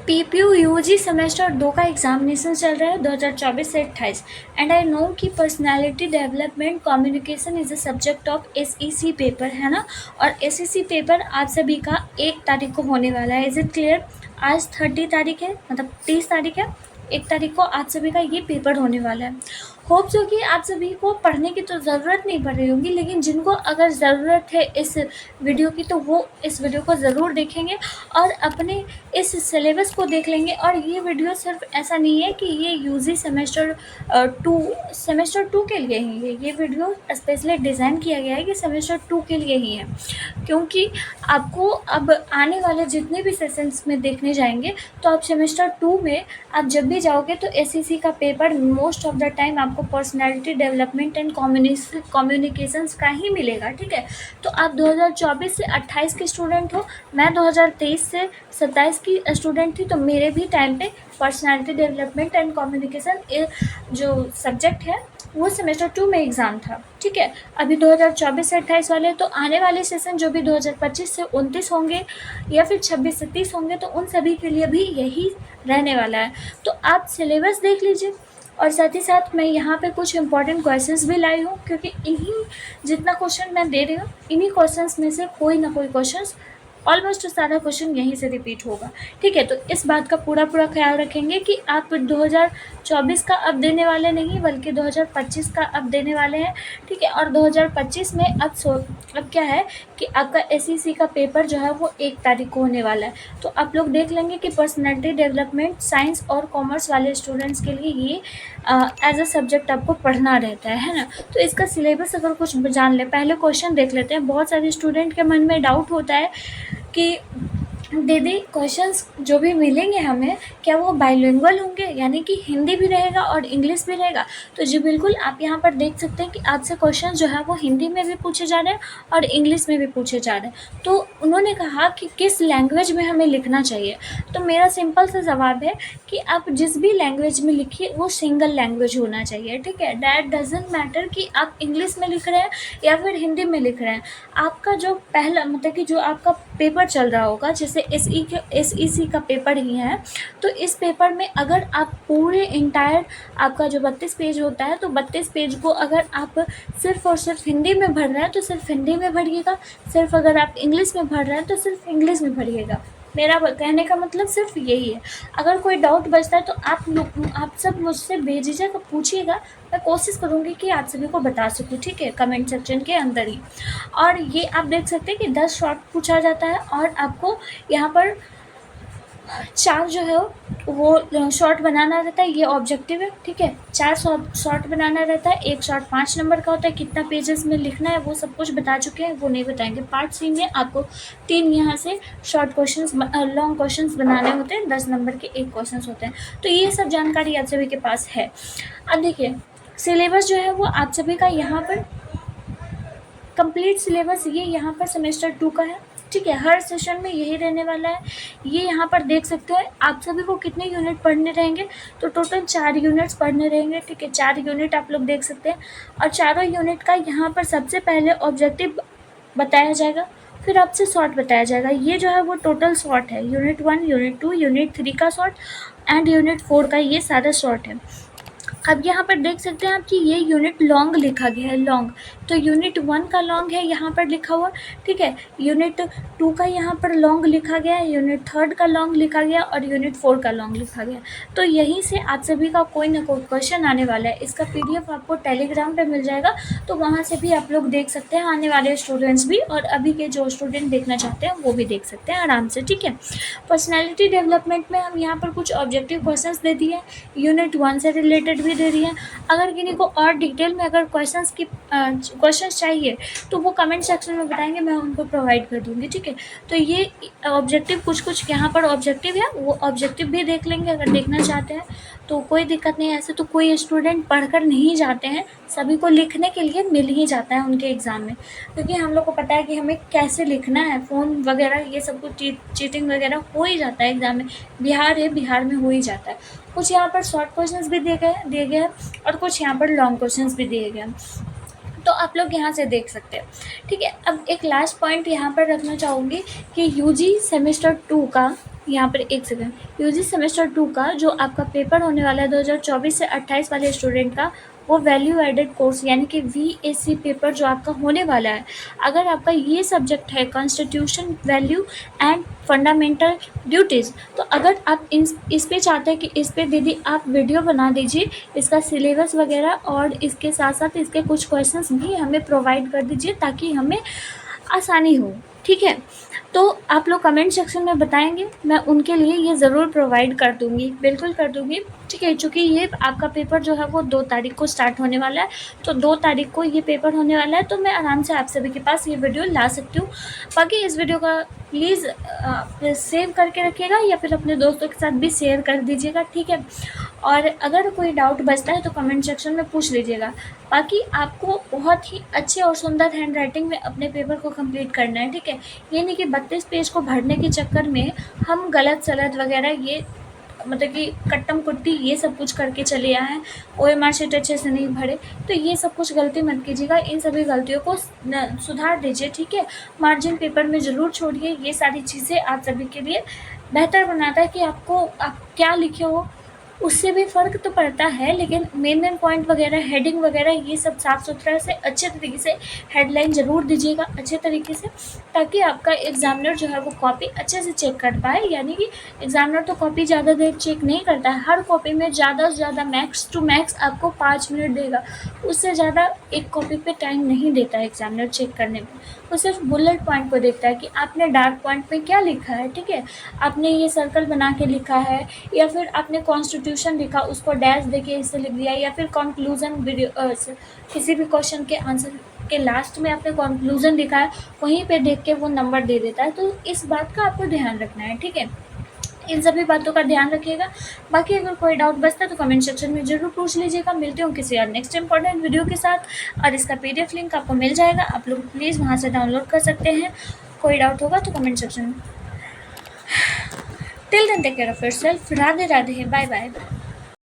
PPU UG semester 2 का examination चल रहा है 2024 से 28 एंड आई नो कि personality development communication is a subject of SEC paper है ना। और एसईसी पेपर आप सभी का 1 तारीख को होने वाला है। Is it clear? आज 30 तारीख है, मतलब 30 तारीख है। 1 तारीख को आप सभी का ये पेपर होने वाला है। होप सो कि आप सभी को पढ़ने की तो ज़रूरत नहीं पड़ रही होगी, लेकिन जिनको अगर ज़रूरत है इस वीडियो की तो वो इस वीडियो को ज़रूर देखेंगे और अपने इस सिलेबस को देख लेंगे। और ये वीडियो सिर्फ ऐसा नहीं है कि ये यूजी सेमेस्टर 2 के लिए ही है। ये वीडियो स्पेशली डिज़ाइन किया गया है कि सेमेस्टर 2 के लिए ही है, क्योंकि आपको अब आने वाले जितने भी सेशंस में देखने जाएंगे तो आप सेमेस्टर 2 में आप जब भी जाओगे तो एसईसी का paper most of the time आपको पर्सनालिटी डेवलपमेंट एंड कम्युनिकेशंस का ही मिलेगा। ठीक है, तो आप 2024 से 28 के स्टूडेंट हो, मैं 2023 से 27 की स्टूडेंट थी, तो मेरे भी टाइम पे पर्सनालिटी डेवलपमेंट एंड कम्युनिकेशन जो सब्जेक्ट है वो सेमेस्टर 2 में एग्ज़ाम था। ठीक है, अभी 2024 से 28 वाले, तो आने वाले सेशन जो भी 2025 से 29 होंगे या फिर 26 से 30 होंगे तो उन सभी के लिए भी यही रहने वाला है। तो आप सिलेबस देख लीजिए और साथ ही साथ मैं यहाँ पे कुछ इंपॉर्टेंट क्वेश्चंस भी लाई हूँ, क्योंकि इन्हीं जितना क्वेश्चन मैं दे रही हूँ इन्हीं क्वेश्चंस में से कोई ना कोई क्वेश्चंस, ऑलमोस्ट सारा क्वेश्चन यहीं से रिपीट होगा। ठीक है, तो इस बात का पूरा ख्याल रखेंगे कि आप 2024 का अब देने वाले नहीं बल्कि 2025 का अब देने वाले हैं। ठीक है, और 2025 में अब क्या है कि आपका एसईसी का पेपर जो है वो 1 तारीख को होने वाला है। तो आप लोग देख लेंगे कि पर्सनैलिटी डेवलपमेंट साइंस और कॉमर्स वाले स्टूडेंट्स के लिए ये एज अ सब्जेक्ट आपको पढ़ना रहता है ना। तो इसका सिलेबस अगर कुछ जान ले, पहले क्वेश्चन देख लेते हैं। बहुत सारे स्टूडेंट के मन में डाउट होता है कि दीदी क्वेश्चंस जो भी मिलेंगे हमें क्या वो बाइलिंगुअल होंगे, यानी कि हिंदी भी रहेगा और इंग्लिश भी रहेगा? तो जी बिल्कुल, आप यहाँ पर देख सकते हैं कि आपसे क्वेश्चन जो है वो हिंदी में भी पूछे जा रहे हैं और इंग्लिश में भी पूछे जा रहे हैं। तो उन्होंने कहा कि किस लैंग्वेज में हमें लिखना चाहिए, तो मेरा सिंपल सा जवाब है कि आप जिस भी लैंग्वेज में लिखिए वो सिंगल लैंग्वेज होना चाहिए। ठीक है, दैट डजेंट मैटर कि आप इंग्लिश में लिख रहे हैं या फिर हिंदी में लिख रहे हैं। आपका जो पहला मतलब कि जो आपका पेपर चल रहा होगा, जैसे एसईसी का पेपर ही है, तो इस पेपर में अगर आप पूरे इंटायर आपका जो 32 पेज होता है तो 32 पेज को अगर आप सिर्फ और सिर्फ हिंदी में भर रहे हैं तो सिर्फ हिंदी में भरिएगा, सिर्फ अगर आप इंग्लिश में भर रहे हैं तो सिर्फ इंग्लिश में भरिएगा। मेरा कहने का मतलब सिर्फ यही है। अगर कोई डाउट बचता है तो आप सब मुझसे बेझिझक पूछिएगा, मैं कोशिश करूँगी कि आप सभी को बता सकूँ। ठीक है, कमेंट सेक्शन के अंदर ही। और ये आप देख सकते हैं कि 10 शॉर्ट पूछा जाता है और आपको यहाँ पर 4 जो है वो शॉर्ट बनाना रहता है। ये ऑब्जेक्टिव है। ठीक है, 4 शॉर्ट बनाना रहता है। एक शॉर्ट 5 नंबर का होता है। कितना पेजेस में लिखना है वो सब कुछ बता चुके हैं, वो नहीं बताएंगे। पार्ट सी में आपको 3 यहाँ से शॉर्ट क्वेश्चंस लॉन्ग क्वेश्चंस बनाने होते हैं। 10 नंबर के 1 क्वेश्चंस होते हैं। तो ये सब जानकारी आप सभी के पास है। अब देखिए, सिलेबस जो है वो आप सभी का यहाँ पर कंप्लीट सिलेबस ये यहाँ पर सेमेस्टर 2 का है। ठीक है, हर सेशन में यही रहने वाला है। ये यहाँ पर देख सकते हैं आप सभी को कितने यूनिट पढ़ने रहेंगे, तो टोटल 4 यूनिट्स पढ़ने रहेंगे। ठीक है, 4 यूनिट आप लोग देख सकते हैं और चारों यूनिट का यहाँ पर सबसे पहले ऑब्जेक्टिव बताया जाएगा, फिर आपसे शॉर्ट बताया जाएगा। ये जो है वो टोटल शॉर्ट है, यूनिट 1, यूनिट 2, यूनिट 3 का शॉर्ट एंड यूनिट 4 का, ये सारा शॉर्ट है। अब यहाँ पर देख सकते हैं आप कि ये यूनिट लॉन्ग लिखा गया है, लॉन्ग। तो यूनिट 1 का लॉन्ग है यहाँ पर लिखा हुआ। ठीक है, यूनिट 2 का यहाँ पर लॉन्ग लिखा गया है, यूनिट 3 का लॉन्ग लिखा गया और यूनिट 4 का लॉन्ग लिखा गया। तो यहीं से आप सभी का कोई ना कोई क्वेश्चन आने वाला है। इसका PDF आपको टेलीग्राम पर मिल जाएगा, तो वहाँ से भी आप लोग देख सकते हैं, आने वाले स्टूडेंट्स भी और अभी के जो स्टूडेंट देखना चाहते हैं वो भी देख सकते हैं आराम से। ठीक है, पर्सनैलिटी डेवलपमेंट में हम यहाँ पर कुछ ऑब्जेक्टिव क्वेश्चन दे दिए, यूनिट 1 से रिलेटेड भी दे रही है। अगर किसी को और डिटेल में अगर क्वेश्चंस चाहिए तो वो कमेंट सेक्शन में बताएंगे, मैं उनको प्रोवाइड कर दूंगी। ठीक है, तो ये ऑब्जेक्टिव कुछ यहाँ पर ऑब्जेक्टिव है, वो ऑब्जेक्टिव भी देख लेंगे अगर देखना चाहते हैं तो कोई दिक्कत नहीं है। ऐसे तो कोई स्टूडेंट पढ़कर नहीं जाते हैं, सभी को लिखने के लिए मिल ही जाता है उनके एग्ज़ाम में, क्योंकि हम लोग को पता है कि हमें कैसे लिखना है। फ़ोन वगैरह ये सब कुछ चीटिंग वगैरह हो ही जाता है एग्ज़ाम में। बिहार है, बिहार में हो ही जाता है। कुछ यहाँ पर शॉर्ट क्वेश्चंस भी दिए गए हैं और कुछ यहाँ पर लॉन्ग क्वेश्चंस भी दिए गए हैं, तो आप लोग यहाँ से देख सकते हैं। ठीक है, अब एक लास्ट पॉइंट यहाँ पर रखना चाहूँगी कि यूजी सेमेस्टर 2 का यहाँ पर एक सेकंड, यूजी सेमेस्टर 2 का जो आपका पेपर होने वाला है 2024 से 28 वाले स्टूडेंट का, वो वैल्यू एडेड कोर्स यानी कि VAC पेपर जो आपका होने वाला है, अगर आपका ये सब्जेक्ट है constitution value and fundamental duties, तो अगर आप इस पे चाहते हैं कि इस पे दीदी आप वीडियो बना दीजिए, इसका सिलेबस वगैरह और इसके साथ साथ इसके कुछ क्वेश्चंस भी हमें प्रोवाइड कर दीजिए ताकि हमें आसानी हो, ठीक है। तो आप लोग कमेंट सेक्शन में बताएंगे, मैं उनके लिए ये ज़रूर प्रोवाइड कर दूँगी, बिल्कुल कर दूँगी, ठीक है। चूँकि ये आपका पेपर जो है वो 2 तारीख को स्टार्ट होने वाला है, तो 2 तारीख को ये पेपर होने वाला है, तो मैं आराम से आप सभी के पास ये वीडियो ला सकती हूँ। बाकी इस वीडियो का प्लीज़ सेव करके रखिएगा या फिर अपने दोस्तों के साथ भी शेयर कर दीजिएगा, ठीक है। और अगर कोई डाउट बचता है तो कमेंट सेक्शन में पूछ लीजिएगा। बाकी आपको बहुत ही अच्छे और सुंदर हैंड राइटिंग में अपने पेपर को कंप्लीट करना है, ठीक है। ये नहीं कि 32 पेज को भरने के चक्कर में हम गलत सलत वगैरह ये मतलब कि कट्टम कुट्टी ये सब कुछ करके चले आए हैं, OMR शीट अच्छे से नहीं भरे, तो ये सब कुछ गलती मत कीजिएगा। इन सभी गलतियों को सुधार दीजिए, ठीक है। मार्जिन पेपर में ज़रूर छोड़िए, ये सारी चीज़ें आप सभी के लिए बेहतर बनाता है कि आप क्या लिखे हो उससे भी फ़र्क तो पड़ता है, लेकिन मेन पॉइंट वगैरह हेडिंग वगैरह ये सब साफ़ सुथरा से अच्छे तरीके से हेडलाइन ज़रूर दीजिएगा अच्छे तरीके से, ताकि आपका एग्ज़ामिनर जो है वो कॉपी अच्छे से चेक कर पाए। यानी कि एग्ज़ामिनर तो कॉपी ज़्यादा देर चेक नहीं करता है, हर कॉपी में ज़्यादा से ज़्यादा मैक्स टू मैक्स आपको 5 मिनट देगा, उससे ज़्यादा एक कॉपी पे टाइम नहीं देता है एग्ज़ामिनर चेक करने में। वो सिर्फ बुलेट पॉइंट को देखता है कि आपने डार्क पॉइंट में क्या लिखा है, ठीक है। आपने ये सर्कल बना के लिखा है या फिर आपने कॉन्स्टिट्यूशन लिखा उसको डैश देके इससे लिख दिया, या फिर कंक्लूजन वीडियो किसी भी क्वेश्चन के आंसर के लास्ट में आपने कंक्लूजन लिखा है वहीं पे देख के वो नंबर दे देता है। तो इस बात का आपको ध्यान रखना है, ठीक है। इन सभी बातों का ध्यान रखिएगा। बाकी अगर कोई डाउट बचता है तो कमेंट सेक्शन में ज़रूर पूछ लीजिएगा। मिलते हूँ किसी और नेक्स्ट इंपॉर्टेंट वीडियो के साथ, और इसका PDF लिंक आपको मिल जाएगा, आप लोग प्लीज़ वहाँ से डाउनलोड कर सकते हैं। कोई डाउट होगा तो कमेंट सेक्शन में। Till then take care of yourself. Radhe Radhe, bye bye.